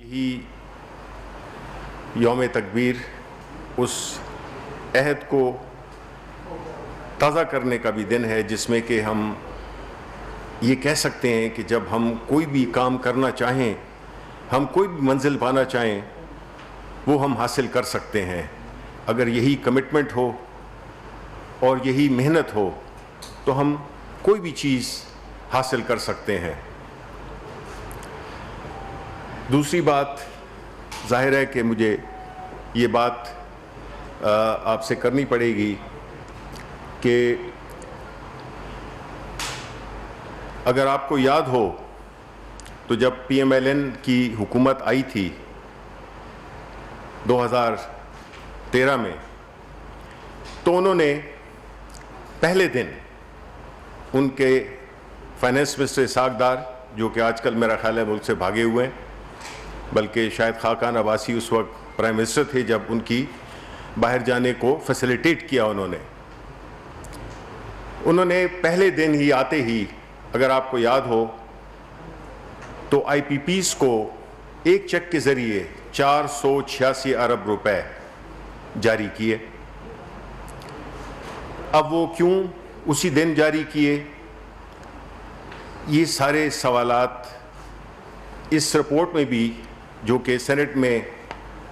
یہی یوم تکبیر اس عہد کو تازہ کرنے کا بھی دن ہے جس میں کہ ہم یہ کہہ سکتے ہیں کہ جب ہم کوئی بھی کام کرنا چاہیں، ہم کوئی بھی منزل پانا چاہیں، وہ ہم حاصل کر سکتے ہیں اگر یہی کمٹمنٹ ہو اور یہی محنت ہو تو ہم کوئی بھی چیز حاصل کر سکتے ہیں۔ دوسری بات ظاہر ہے کہ مجھے یہ بات آپ سے کرنی پڑے گی کہ اگر آپ کو یاد ہو تو جب پی ایم ایل این کی حکومت آئی تھی 2013 میں، تو انہوں نے پہلے دن ان کے فائنانس منسٹر اسحاق ڈار، جو کہ آج کل میرا خیال ہے ملک سے بھاگے ہوئے ہیں، بلکہ شاید خاقان عباسی اس وقت پرائم منسٹر تھے جب ان کی باہر جانے کو فیسیلیٹیٹ کیا انہوں نے پہلے دن ہی آتے ہی، اگر آپ کو یاد ہو تو آئی پی پیز کو ایک چیک کے ذریعے 486 ارب روپے جاری کیے۔ اب وہ کیوں اسی دن جاری کیے، یہ سارے سوالات اس رپورٹ میں بھی، جو کہ سینٹ میں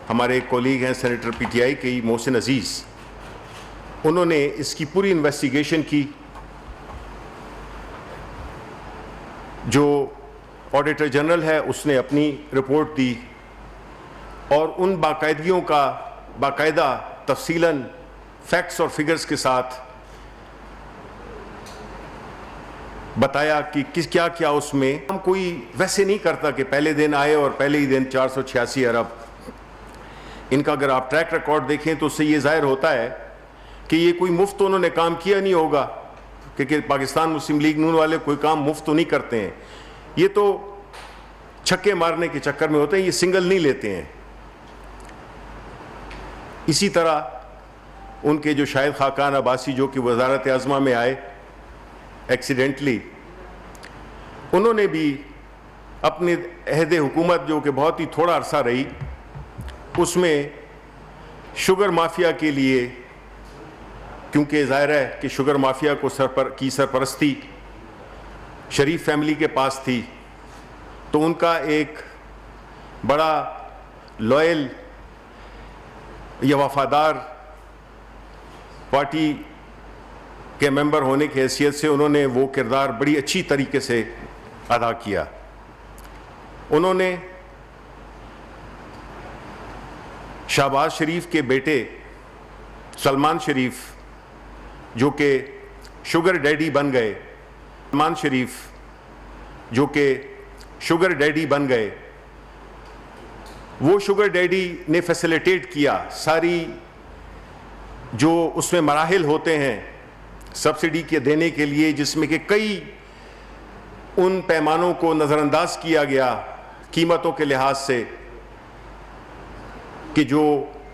ہمارے کولیگ ہیں سینیٹر پی ٹی آئی کے محسن عزیز، انہوں نے اس کی پوری انویسٹیگیشن کی۔ جو آڈیٹر جنرل ہے اس نے اپنی رپورٹ دی اور ان باقاعدگیوں کا باقاعدہ تفصیلاً فیکٹس اور فگرز کے ساتھ بتایا کہ کیا کیا اس میں۔ ہم کوئی ویسے نہیں کرتا کہ پہلے دن آئے اور پہلے ہی دن 486 ارب۔ ان کا اگر آپ ٹریک ریکارڈ دیکھیں تو اس سے یہ ظاہر ہوتا ہے کہ یہ کوئی مفت انہوں نے کام کیا نہیں ہوگا، کیونکہ پاکستان مسلم لیگ نون والے کوئی کام مفت تو نہیں کرتے ہیں، یہ تو چھکے مارنے کے چکر میں ہوتے ہیں، یہ سنگل نہیں لیتے ہیں۔ اسی طرح ان کے جو شاہد خاقان عباسی جو کہ وزارت عظمیٰ میں آئے ایکسیڈنٹلی، انہوں نے بھی اپنے عہد حکومت جو کہ بہت ہی تھوڑا عرصہ رہی، اس میں شوگر مافیا کے لیے، کیونکہ ظاہر ہے کہ شوگر مافیا کی سرپرستی شریف فیملی کے پاس تھی، تو ان کا ایک بڑا لوئل یا وفادار پارٹی کے ممبر ہونے کی حیثیت سے انہوں نے وہ کردار بڑی اچھی طریقے سے ادا کیا۔ انہوں نے شہباز شریف کے بیٹے سلمان شریف جو کہ شوگر ڈیڈی بن گئے، سلمان شریف جو کہ شوگر ڈیڈی بن گئے، وہ شوگر ڈیڈی نے فیسیلیٹیٹ کیا ساری جو اس میں مراحل ہوتے ہیں سبسڈی کے دینے کے لیے، جس میں کہ کئی ان پیمانوں کو نظر انداز کیا گیا قیمتوں کے لحاظ سے، کہ جو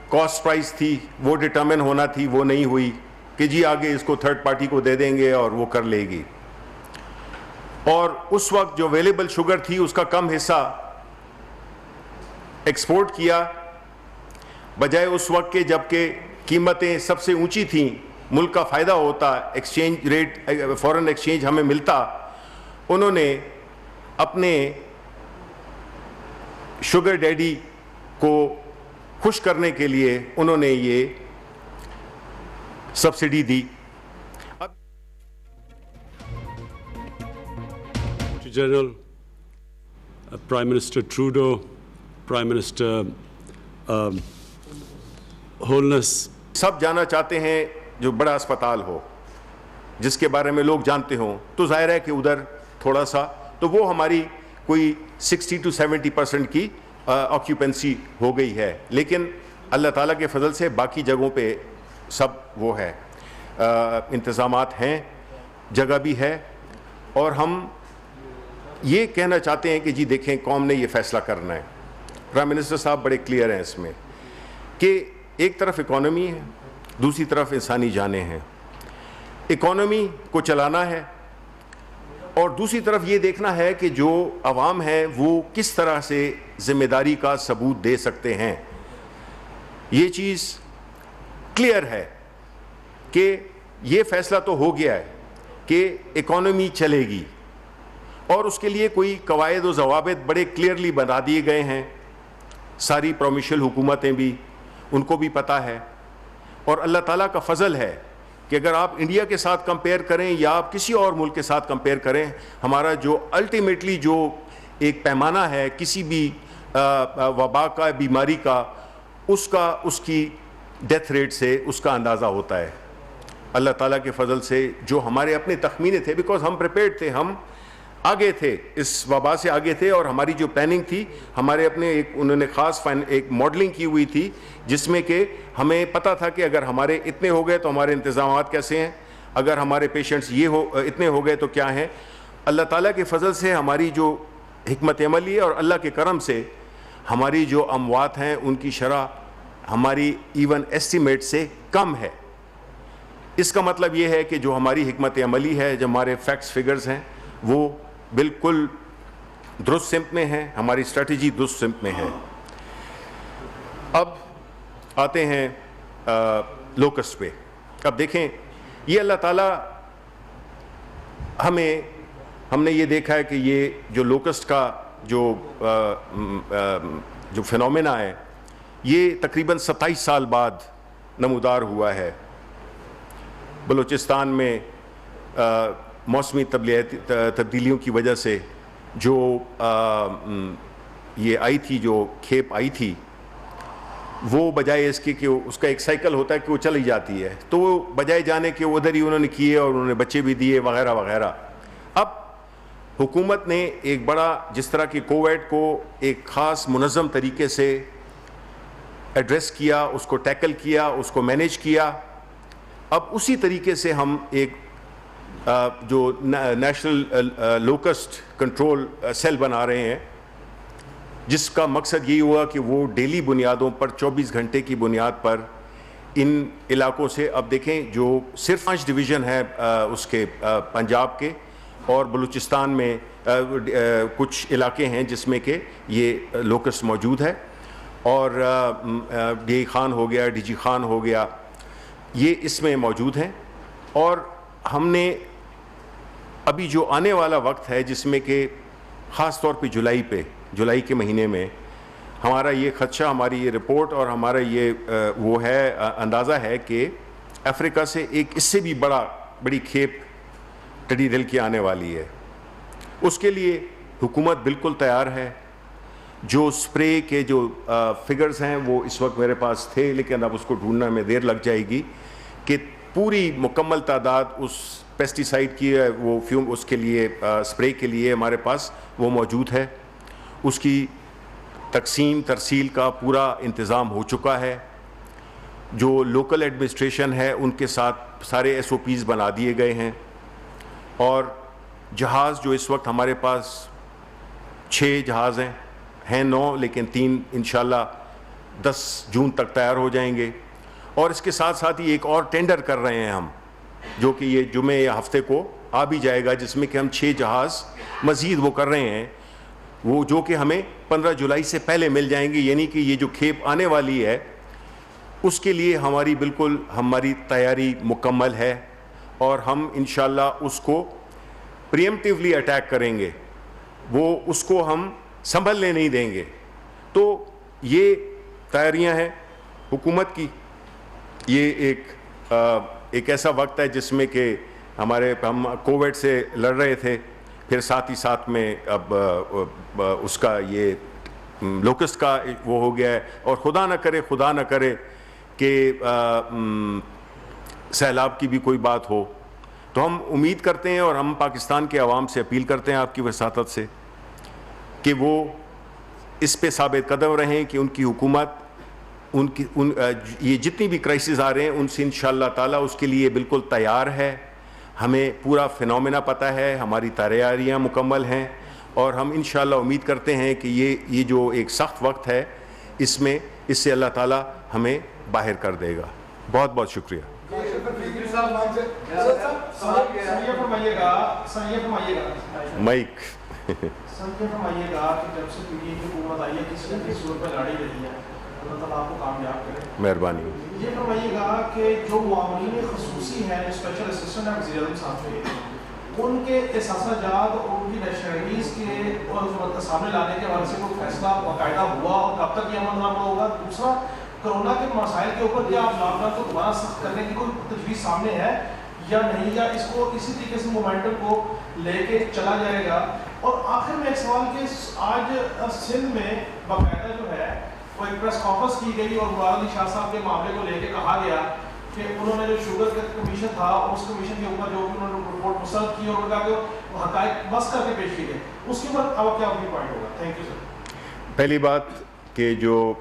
کاسٹ پرائس تھی وہ ڈٹرمن ہونا تھی وہ نہیں ہوئی، کہ جی آگے اس کو تھرڈ پارٹی کو دے دیں گے اور وہ کر لے گی، اور اس وقت جو اویلیبل شوگر تھی اس کا کم حصہ ایکسپورٹ کیا، بجائے اس وقت کے جب کہ قیمتیں سب سے اونچی تھیں، ملک کا فائدہ ہوتا، ایکسچینج ریٹ فورن ایکسچینج ہمیں ملتا، انہوں نے اپنے شوگر ڈیڈی کو خوش کرنے کے لیے انہوں نے یہ سبسڈی دی۔ General, prime minister Trudeau, prime minister Holness, سب جانا چاہتے ہیں جو بڑا اسپتال ہو جس کے بارے میں لوگ جانتے ہوں، تو ظاہر ہے کہ ادھر تھوڑا سا تو وہ ہماری کوئی 60 to 70% کی آکیوپنسی ہو گئی ہے، لیکن اللہ تعالیٰ کے فضل سے باقی جگہوں پہ سب وہ ہے، انتظامات ہیں، جگہ بھی ہے، اور ہم یہ کہنا چاہتے ہیں کہ جی دیکھیں قوم نے یہ فیصلہ کرنا ہے۔ پرائم منسٹر صاحب بڑے کلیئر ہیں اس میں کہ ایک طرف اکانومی ہے، دوسری طرف انسانی جانیں ہیں۔ اکانومی کو چلانا ہے اور دوسری طرف یہ دیکھنا ہے کہ جو عوام ہے وہ کس طرح سے ذمہ داری کا ثبوت دے سکتے ہیں. یہ چیز کلیئر ہے کہ یہ فیصلہ تو ہو گیا ہے کہ اکانومی چلے گی اور اس کے لیے کوئی قواعد و ضوابط بڑے کلیئرلی بنا دیے گئے ہیں. ساری پروونشل حکومتیں بھی ان کو بھی پتہ ہے. اور اللہ تعالیٰ کا فضل ہے کہ اگر آپ انڈیا کے ساتھ کمپیئر کریں یا آپ کسی اور ملک کے ساتھ کمپیئر کریں, ہمارا جو الٹیمیٹلی جو ایک پیمانہ ہے کسی بھی وبا کا, بیماری کا, اس کی ڈیتھ ریٹ سے اس کا اندازہ ہوتا ہے. اللہ تعالیٰ کے فضل سے جو ہمارے اپنے تخمینے تھے, بیکاز ہم پریپیئرڈ تھے, ہم آگے تھے, اس وبا سے آگے تھے, اور ہماری جو پلاننگ تھی ہمارے اپنے انہوں نے خاص ایک ماڈلنگ کی ہوئی تھی جس میں کہ ہمیں پتہ تھا کہ اگر ہمارے اتنے ہو گئے تو ہمارے انتظامات کیسے ہیں, اگر ہمارے پیشنٹس اتنے ہو گئے تو کیا ہیں. اللہ تعالیٰ کے فضل سے ہماری جو حکمت عملی ہے اور اللہ کے کرم سے ہماری جو اموات ہیں ان کی شرح ہماری ایون ایسٹیمیٹ سے کم ہے. اس کا مطلب یہ ہے کہ جو ہماری حکمت عملی ہے, جو ہمارے فیکٹس فگرز ہیں, وہ بالکل درست سمت میں ہیں, ہماری اسٹریٹجی درست سمت میں ہے. اب آتے ہیں لوکسٹ پہ. اب دیکھیں یہ اللہ تعالیٰ ہم نے یہ دیکھا ہے کہ یہ جو لوکسٹ کا جو فنومینا ہے یہ تقریباً 27 سال بعد نمودار ہوا ہے. بلوچستان میں موسمی تبدیلیوں کی وجہ سے جو یہ آئی تھی, جو کھیپ آئی تھی, وہ بجائے اس کے کہ اس کا ایک سائیکل ہوتا ہے کہ وہ چلی جاتی ہے, تو وہ بجائے جانے کے ادھر ہی انہوں نے کیے اور انہوں نے بچے بھی دیے وغیرہ وغیرہ. اب حکومت نے ایک بڑا, جس طرح کہ کووڈ کو ایک خاص منظم طریقے سے ایڈریس کیا, اس کو ٹیکل کیا, اس کو مینیج کیا, اب اسی طریقے سے ہم ایک جو نیشنل لوکسٹ کنٹرول سیل بنا رہے ہیں, جس کا مقصد یہی ہوا کہ وہ ڈیلی بنیادوں پر 24 گھنٹے کی بنیاد پر ان علاقوں سے, اب دیکھیں جو صرف 5 ڈویژن ہے اس کے پنجاب کے, اور بلوچستان میں کچھ علاقے ہیں جس میں کہ یہ لوکسٹ موجود ہے, اور ڈی خان ہو گیا, ڈی جی خان ہو گیا, یہ اس میں موجود ہیں. اور ہم نے ابھی جو آنے والا وقت ہے جس میں کہ خاص طور پہ جولائی کے مہینے میں ہمارا یہ خدشہ, ہماری یہ رپورٹ اور ہمارا یہ وہ ہے اندازہ ہے کہ افریقہ سے ایک اس سے بھی بڑی کھیپ ٹڈی دل کی آنے والی ہے. اس کے لیے حکومت بالکل تیار ہے. جو سپرے کے جو فگرز ہیں وہ اس وقت میرے پاس تھے, لیکن اب اس کو ڈھونڈنے میں دیر لگ جائے گی کہ پوری مکمل تعداد اس پیسٹی سائڈ کی وہ فیوم اس کے لیے سپرے کے لیے ہمارے پاس وہ موجود ہے. اس کی تقسیم ترسیل کا پورا انتظام ہو چکا ہے. جو لوکل ایڈمنسٹریشن ہے ان کے ساتھ سارے ایس او پیز بنا دیے گئے ہیں, اور جہاز جو اس وقت ہمارے پاس 6 جہاز ہیں 9, لیکن 3 انشاءاللہ 10 جون تک تیار ہو جائیں گے. اور اس کے ساتھ ساتھ ہی ایک اور ٹینڈر کر رہے ہیں ہم, جو کہ یہ جمعے یا ہفتے کو آ بھی جائے گا, جس میں کہ ہم 6 جہاز مزید وہ کر رہے ہیں, وہ جو کہ ہمیں 15 جولائی سے پہلے مل جائیں گے. یعنی کہ یہ جو کھیپ آنے والی ہے اس کے لیے ہماری تیاری مکمل ہے, اور ہم انشاءاللہ اس کو پریمپٹیولی اٹیک کریں گے, وہ اس کو ہم سنبھلنے نہیں دیں گے. تو یہ تیاریاں ہیں حکومت کی. یہ ایک ایسا وقت ہے جس میں کہ ہم کووڈ سے لڑ رہے تھے, پھر ساتھ ہی ساتھ میں اب اس کا یہ لوکسٹ کا وہ ہو گیا ہے, اور خدا نہ کرے کہ سیلاب کی بھی کوئی بات ہو. تو ہم امید کرتے ہیں اور ہم پاکستان کے عوام سے اپیل کرتے ہیں آپ کی وساطت سے کہ وہ اس پہ ثابت قدم رہیں کہ ان کی حکومت یہ جتنی بھی کرائسس آ رہے ہیں ان سے انشاءاللہ تعالیٰ اس کے لیے بالکل تیار ہے. ہمیں پورا فنومینا پتہ ہے, ہماری تیاریاں مکمل ہیں, اور ہم انشاءاللہ امید کرتے ہیں کہ یہ جو ایک سخت وقت ہے اس سے اللہ تعالیٰ ہمیں باہر کر دے گا. بہت بہت شکریہ. مائک سر یہ فرمائیے گا کہ جب سے پی ڈی اے کی حکومت آئی ہے کسی نہ کسی صورت پہ لڑائی رہی ہے, اللہ تعالیٰ آپ کو کامیاب کرے. مہربانی. یہ فرمائیے گا کہ جو معاونین خصوصی ہیں, جو اسپیشل اسسٹنٹ ہیں وزیر اعظم صاحب کے, ان کے احساسات اور ان کی نیشنلٹیز کے سامنے لانے کے حوالے سے کوئی فیصلہ باقاعدہ ہوا اور کب تک یہ عمل درآمد ہوگا؟ دوسرا, کرونا کے مسائل کے اوپر کیا آپ لاک ڈاؤن کو دوبارہ سخت کرنے کی کوئی تجویز سامنے ہے یا نہیں, یا اس کو اسی طریقے سے مومنٹم کو لے کے چلا جائے گا؟ اور آخر میں ایک سوال کہ آج سندھ میں باقاعدہ جو ہے وہ ایک پریس کانفرنس کی گئی اور مراد علی شاہ صاحب کے معاملے کو لے کے کہا گیا کہ انہوں نے جو شوگر کا کمیشن تھا اس کمیشن کے اوپر جو انہوں نے رپورٹ مسترد کی اور انہوں نے کہا کہ وہ حقائق بس کر کے پیش کی گئے, اس کے اوپر اب کیا اپنی پوائنٹ ہوگا؟ Thank you sir. پہلی بات کہ جو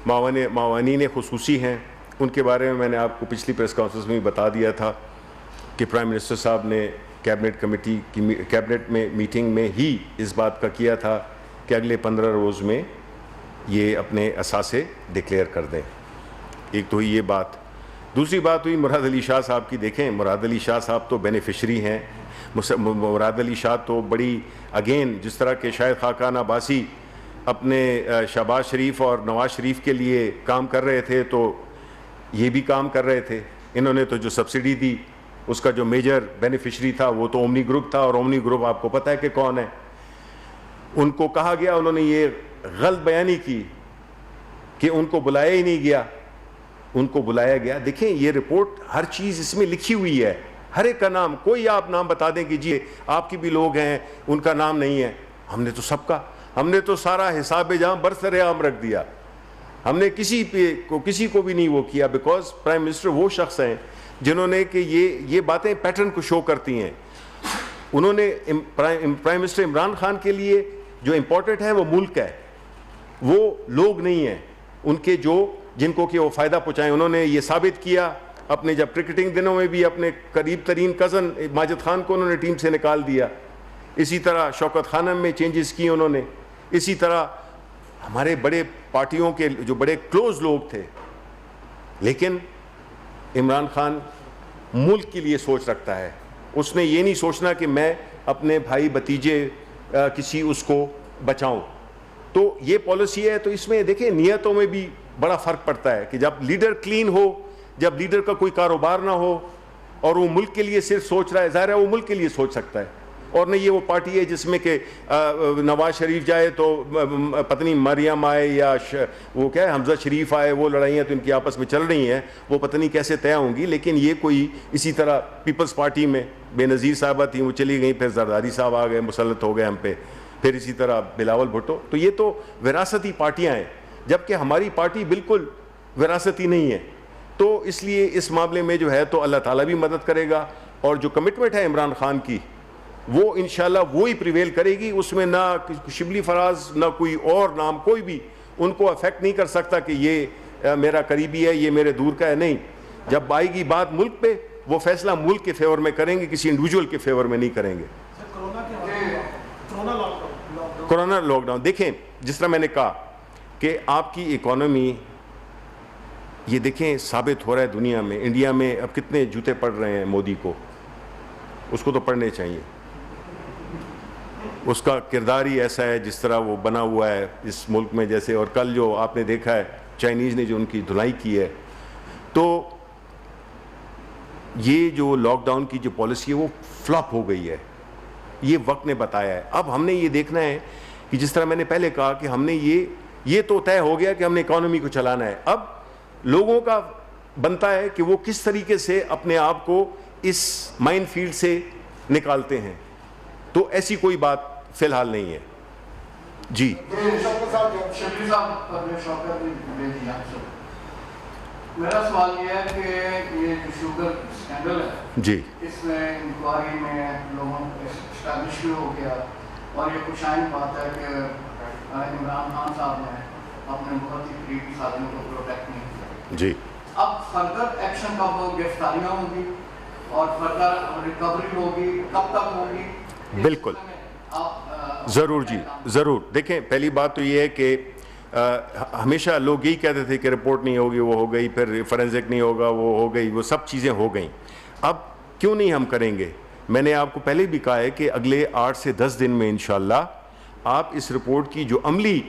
معاونین خصوصی ہیں ان کے بارے میں نے آپ کو پچھلی پریس کانفرنس میں بتا دیا تھا کہ پرائم منسٹر صاحب نے کیبنٹ کمیٹی کی کیبنٹ میں میٹنگ میں ہی اس بات کا کیا تھا کہ اگلے 15 روز میں یہ اپنے اثاثے ڈکلیئر کر دیں. ایک تو یہ بات. دوسری بات ہوئی مراد علی شاہ صاحب کی. دیکھیں, مراد علی شاہ صاحب تو بینیفیشری ہیں. مراد علی شاہ تو بڑی اگین جس طرح کہ شاہد خاقان عباسی اپنے شہباز شریف اور نواز شریف کے لیے کام کر رہے تھے تو یہ بھی کام کر رہے تھے. انہوں نے تو جو سبسڈی دی اس کا جو میجر بینیفیشری تھا وہ تو اومنی گروپ تھا, اور اومنی گروپ آپ کو پتہ ہے کہ کون ہے. ان کو کہا گیا, انہوں نے یہ غلط بیانی کی کہ ان کو بلایا ہی نہیں گیا. ان کو بلایا گیا. دیکھیں یہ رپورٹ ہر چیز اس میں لکھی ہوئی ہے, ہر ایک کا نام. کوئی آپ نام بتا دیں کہ جی آپ کے بھی لوگ ہیں ان کا نام نہیں ہے. ہم نے تو سب کا, ہم نے تو سارا حساب جہاں برسر عام رکھ دیا. ہم نے کسی کو بھی نہیں وہ کیا, بیکاز پرائم منسٹر وہ شخص ہیں جنہوں نے کہ یہ باتیں پیٹرن کو شو کرتی ہیں. انہوں نے پرائم منسٹر عمران خان کے لیے جو امپورٹنٹ ہے وہ ملک ہے, وہ لوگ نہیں ہیں ان کے جن کو کہ وہ فائدہ پہنچائیں. انہوں نے یہ ثابت کیا اپنے جب کرکٹنگ دنوں میں بھی اپنے قریب ترین کزن ماجد خان کو انہوں نے ٹیم سے نکال دیا. اسی طرح شوکت خانم میں چینجز کی انہوں نے. اسی طرح ہمارے بڑے پارٹیوں کے جو بڑے کلوز لوگ تھے. لیکن عمران خان ملک کے لیے سوچ رکھتا ہے. اس نے یہ نہیں سوچنا کہ میں اپنے بھائی بھتیجے کسی اس کو بچاؤں. تو یہ پالیسی ہے. تو اس میں دیکھیں نیتوں میں بھی بڑا فرق پڑتا ہے کہ جب لیڈر کلین ہو, جب لیڈر کا کوئی کاروبار نہ ہو اور وہ ملک کے لیے صرف سوچ رہا ہے, ظاہر ہے وہ ملک کے لیے سوچ سکتا ہے. اور نہیں یہ وہ پارٹی ہے جس میں کہ نواز شریف جائے تو پتنی مریم آئے یا وہ کیا ہے حمزہ شریف آئے, وہ لڑائیاں تو ان کی آپس میں چل رہی ہیں, وہ پتہ نہیں کیسے طے ہوں گی. لیکن یہ کوئی اسی طرح پیپلز پارٹی میں بے نظیر صاحبہ تھیں, وہ چلی گئیں, پھر زرداری صاحب آ گئے, مسلط ہو گئے ہم پہ, پھر اسی طرح بلاول بھٹو. تو یہ تو وراثتی پارٹیاں ہیں, جبکہ ہماری پارٹی بالکل وراثتی نہیں ہے. تو اس لیے اس معاملے میں جو ہے تو اللہ تعالیٰ بھی مدد کرے گا, اور جو کمٹمنٹ ہے عمران خان کی وہ انشاءاللہ وہی پریویل کرے گی. اس میں نہ شبلی فراز نہ کوئی اور نام کوئی بھی ان کو افیکٹ نہیں کر سکتا کہ یہ میرا قریبی ہے, یہ میرے دور کا ہے. نہیں, جب آئے گی بات ملک پہ وہ فیصلہ ملک کے فیور میں کریں گے, کسی انڈیویجول کے فیور میں نہیں کریں گے. کرونا لاک ڈاؤن دیکھیں, جس طرح میں نے کہا کہ آپ کی اکانومی یہ دیکھیں ثابت ہو رہا ہے دنیا میں. انڈیا میں اب کتنے جوتے پڑ رہے ہیں مودی کو, اس کو تو پڑھنے چاہیے. اس کا کردار ہی ایسا ہے جس طرح وہ بنا ہوا ہے اس ملک میں جیسے. اور کل جو آپ نے دیکھا ہے چائنیز نے جو ان کی دھلائی کی ہے, تو یہ جو لاک ڈاؤن کی جو پالیسی ہے وہ فلاپ ہو گئی ہے. یہ وقت نے بتایا ہے. اب ہم نے یہ دیکھنا ہے کہ جس طرح میں نے پہلے کہا کہ ہم نے یہ تو طے ہو گیا کہ ہم نے اکانومی کو چلانا ہے. اب لوگوں کا بنتا ہے کہ وہ کس طریقے سے اپنے آپ کو اس مائن فیلڈ سے نکالتے ہیں. تو ایسی کوئی بات فی الحال نہیں ہے. جی میرا سوال یہ ہے کہ یہ جو شوگر اسکینڈل ہے جی اس میں انکوائری میں لوگوں اسٹیبلش بھی ہو گیا, اور یہ کچھ عام بات ہے کہ عمران خان صاحب نے اپنے بہت ہی قریبی ساتھیوں کو پروٹیکٹ نہیں کیا. جی اب فردر ایکشن کب ہو, گرفتاریاں ہوں گی اور فردر ریکوری ہوگی, کب تک ہوگی؟ بالکل ضرور جی ضرور. دیکھیں پہلی بات تو یہ ہے کہ ہمیشہ لوگ یہی کہتے تھے کہ رپورٹ نہیں ہوگی, وہ ہو گئی, پھر فورینزک نہیں ہوگا, وہ ہو گئی, وہ سب چیزیں ہو گئیں. اب کیوں نہیں ہم کریں گے؟ میں نے آپ کو پہلے بھی کہا ہے کہ اگلے 8 سے 10 دن میں انشاءاللہ آپ اس رپورٹ کی جو عملی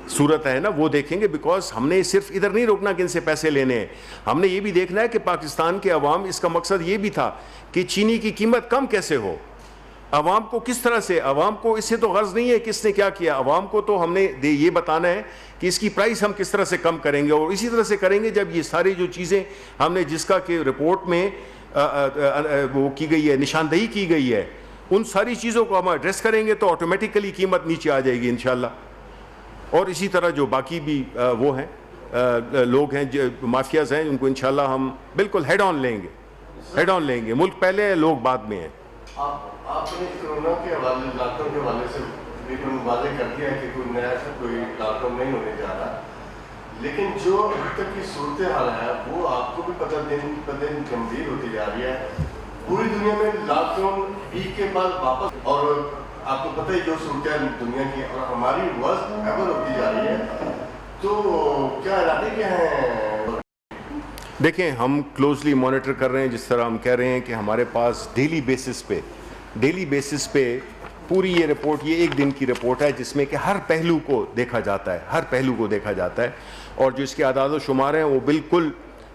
صورت ہے نا وہ دیکھیں گے, بیکاز ہم نے صرف ادھر نہیں روکنا کہ ان سے پیسے لینے ہیں, ہم نے یہ بھی دیکھنا ہے کہ پاکستان کے عوام, اس کا مقصد یہ بھی تھا کہ چینی کی قیمت کم کیسے ہو, عوام کو کس طرح سے, عوام کو اس سے تو غرض نہیں ہے کس نے کیا کیا, عوام کو تو ہم نے یہ بتانا ہے کہ اس کی پرائس ہم کس طرح سے کم کریں گے, اور اسی طرح سے کریں گے جب یہ ساری جو چیزیں ہم نے جس کا کہ رپورٹ میں وہ کی گئی ہے, نشاندہی کی گئی ہے, ان ساری چیزوں کو ہم ایڈریس کریں گے تو آٹومیٹیکلی قیمت نیچے آ جائے گی انشاءاللہ. اور اسی طرح جو باقی بھی وہ ہیں لوگ ہیں جو مافیاز ہیں, ان کو انشاءاللہ ہم بالکل ہیڈ آن لیں گے, ملک پہلے ہے لوگ بعد میں ہیں. آپ نے کورونا کے حوالے, لاک ڈاؤن کے حوالے سے بالکل واضح کر دیا ہے کہ کوئی نیا سا کوئی لاک ڈاؤن نہیں ہونے جا رہا, لیکن جو ابھی تک کی صورتحال ہے وہ آپ کو بھی پتہ دن بدن گمبھیر ہوتی جا رہی ہے. پوری دنیا میں لاک ڈاؤن ویک کے بعد واپس, اور آپ کو پتہ ہی جو صورتحال دنیا کی اور ہماری ورسٹ ایور ہوتی جا رہی ہے, تو کیا ارادے کیا ہیں؟ دیکھیں ہم کلوزلی مانیٹر کر رہے ہیں, جس طرح ہم کہہ رہے ہیں کہ ہمارے پاس ڈیلی بیسس پہ پوری یہ رپورٹ, یہ ایک دن کی رپورٹ ہے جس میں کہ ہر پہلو کو دیکھا جاتا ہے, اور جو اس کے اعداد و شمار ہیں وہ بالکل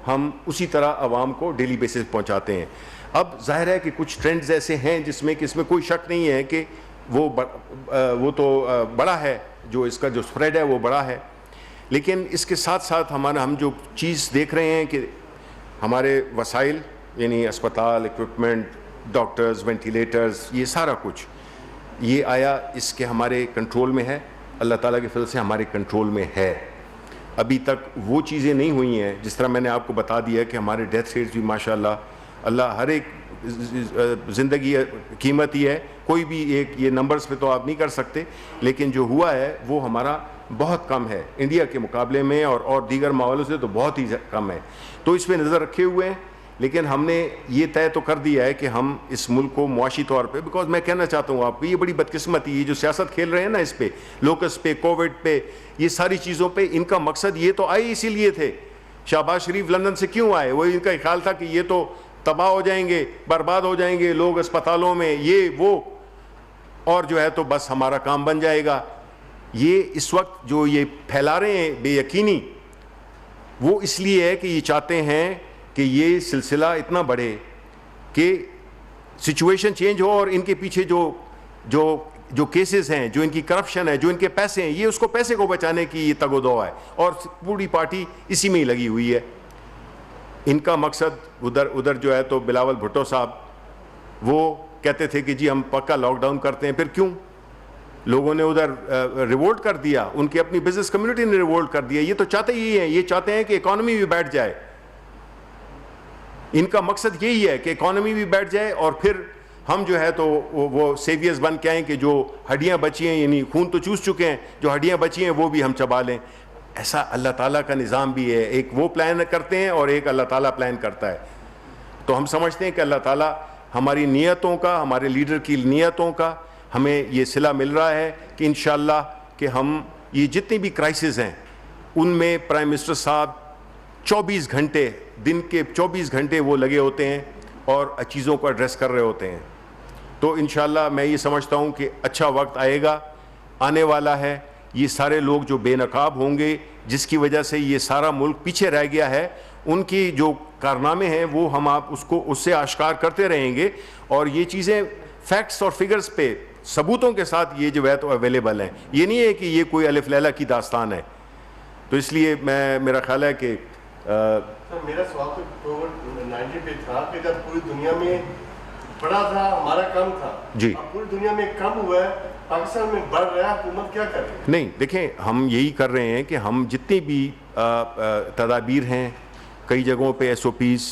ہم اسی طرح عوام کو ڈیلی بیسس پہنچاتے ہیں. اب ظاہر ہے کہ کچھ ٹرینڈز ایسے ہیں جس میں کہ اس میں کوئی شک نہیں ہے کہ وہ تو بڑا ہے, جو اس کا جو اسپریڈ ہے وہ بڑا ہے, لیکن اس کے ساتھ ساتھ ہم جو چیز دیکھ رہے ہیں کہ ہمارے وسائل یعنی اسپتال, ایکوپمنٹ, ڈاکٹرز, وینٹیلیٹرز, یہ سارا کچھ یہ آیا اس کے ہمارے کنٹرول میں ہے, اللہ تعالیٰ کے فضل سے ہمارے کنٹرول میں ہے. ابھی تک وہ چیزیں نہیں ہوئی ہیں, جس طرح میں نے آپ کو بتا دیا کہ ہمارے ڈیتھ ریٹس بھی ماشاءاللہ, اللہ ہر ایک زندگی قیمتی ہے, کوئی بھی ایک یہ نمبرز پہ تو آپ نہیں کر سکتے, لیکن جو ہوا ہے وہ ہمارا بہت کم ہے انڈیا کے مقابلے میں, اور دیگر ماحولوں سے تو بہت ہی کم ہے. تو اس پہ نظر رکھے ہوئے ہیں, لیکن ہم نے یہ طے تو کر دیا ہے کہ ہم اس ملک کو معاشی طور پہ, بیکاز میں کہنا چاہتا ہوں آپ کو یہ بڑی بدقسمتی, یہ جو سیاست کھیل رہے ہیں نا اس پہ, لوکس پہ, کووڈ پہ, یہ ساری چیزوں پہ, ان کا مقصد یہ تو آئے اسی لیے تھے. شہباز شریف لندن سے کیوں آئے؟ وہ ان کا خیال تھا کہ یہ تو تباہ ہو جائیں گے, برباد ہو جائیں گے لوگ اسپتالوں میں, یہ وہ, اور جو ہے تو بس ہمارا کام بن جائے گا. یہ اس وقت جو یہ پھیلا رہے ہیں بے یقینی, وہ اس لیے ہے کہ یہ چاہتے ہیں کہ یہ سلسلہ اتنا بڑھے کہ سچویشن چینج ہو, اور ان کے پیچھے جو کیسز ہیں, جو ان کی کرپشن ہے, جو ان کے پیسے ہیں, یہ اس کو پیسے کو بچانے کی یہ تگ و دو ہے, اور پوری پارٹی اسی میں ہی لگی ہوئی ہے. ان کا مقصد ادھر جو ہے تو بلاول بھٹو صاحب وہ کہتے تھے کہ جی ہم پکا لاک ڈاؤن کرتے ہیں, پھر کیوں لوگوں نے ادھر ریوولٹ کر دیا, ان کی اپنی بزنس کمیونٹی نے ریوولٹ کر دیا. یہ تو چاہتے ہی ہیں, یہ چاہتے ہیں کہ اکانومی بھی بیٹھ جائے, ان کا مقصد یہی ہے کہ اکانومی بھی بیٹھ جائے, اور پھر ہم جو ہے تو وہ سیویئرز بن کے آئیں کہ جو ہڈیاں بچی ہیں, یعنی خون تو چوس چکے ہیں, جو ہڈیاں بچی ہیں وہ بھی ہم چبا لیں. ایسا اللہ تعالیٰ کا نظام بھی ہے, ایک وہ پلان کرتے ہیں اور ایک اللہ تعالیٰ پلان کرتا ہے. تو ہم سمجھتے ہیں کہ اللہ تعالیٰ ہماری نیتوں کا, ہمارے لیڈر کی نیتوں کا ہمیں یہ صلہ مل رہا ہے کہ انشاءاللہ کہ ہم یہ جتنی بھی کرائسز ہیں ان میں پرائم منسٹر صاحب 24 گھنٹے, دن کے 24 گھنٹے وہ لگے ہوتے ہیں اور چیزوں کو ایڈریس کر رہے ہوتے ہیں. تو انشاءاللہ میں یہ سمجھتا ہوں کہ اچھا وقت آئے گا, آنے والا ہے. یہ سارے لوگ جو بے نقاب ہوں گے, جس کی وجہ سے یہ سارا ملک پیچھے رہ گیا ہے, ان کی جو کارنامے ہیں وہ ہم آپ اس سے آشکار کرتے رہیں گے, اور یہ چیزیں فیکٹس اور فگرز پہ ثبوتوں کے ساتھ یہ جو ہے تو اویلیبل ہیں. یہ نہیں ہے کہ یہ کوئی الف لیلہ کی داستان ہے. تو اس لیے میرا خیال ہے کہ میرا سوال تو کووڈ-19 پہ تھا کہ جب پوری دنیا میں بڑا تھا, ہمارا کم تھا, جی اب پوری دنیا میں کم ہوا ہے, پاکستان میں بڑھ رہا ہے, حکومت کیا کر رہی ہے؟ نہیں دیکھیں, ہم یہی کر رہے ہیں کہ ہم جتنی بھی تدابیر ہیں, کئی جگہوں پہ SOPs,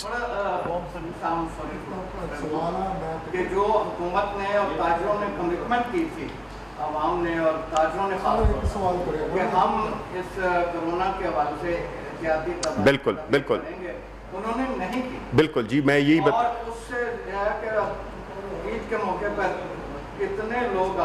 کہ جو حکومت نے اور تاجروں نے کمٹمنٹ کی تھی, عوام نے اور تاجروں نے خاص طور کہ ہم اس کرونا کے حوالے سے احتیاطی بالکل کریں گے, انہوں نے نہیں کی. بالکل جی, میں یہی اور اس سے یہ ہے کہ عید کے موقع پر کتنے لوگ